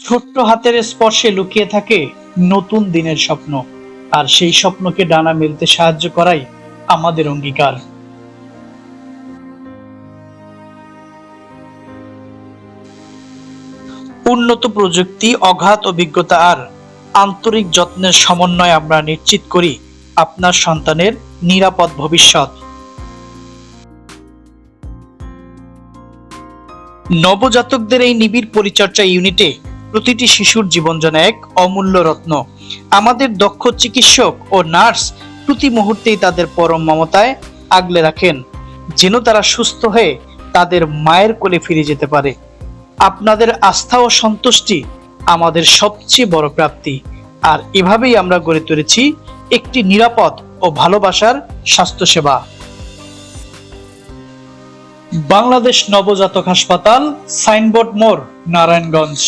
ছোট্ট হাতের স্পর্শে লুকিয়ে থাকে নতুন দিনের স্বপ্ন, আর সেই স্বপ্নকে ডানা মেলতে সাহায্য করাই আমাদের অঙ্গীকার। উন্নত প্রযুক্তি, অগাধ অভিজ্ঞতা আর আন্তরিক যত্নের সমন্বয়ে আমরা নিশ্চিত করি আপনার সন্তানের নিরাপদ ভবিষ্যৎ। নবজাতকদের এই নিবিড় পরিচর্যা ইউনিটে প্রতিটি শিশুর জীবন যেন এক অমূল্য রত্ন। আমাদের দক্ষ চিকিৎসক ও নার্স প্রতি মুহূর্তেই তাদের পরম মমতায় আগলে রাখেন, যেন তারা সুস্থ হয়ে তাদের মায়ের কোলে ফিরে যেতে পারে। আপনাদের আস্থা ও সন্তুষ্টি আমাদের সবচেয়ে বড় প্রাপ্তি, আর এভাবেই আমরা গড়ে তুলেছি একটি নিরাপদ ও ভালোবাসার স্বাস্থ্যসেবা। বাংলাদেশ নবজাতক হাসপাতাল, সাইনবোর্ড মোড়, নারায়ণগঞ্জ।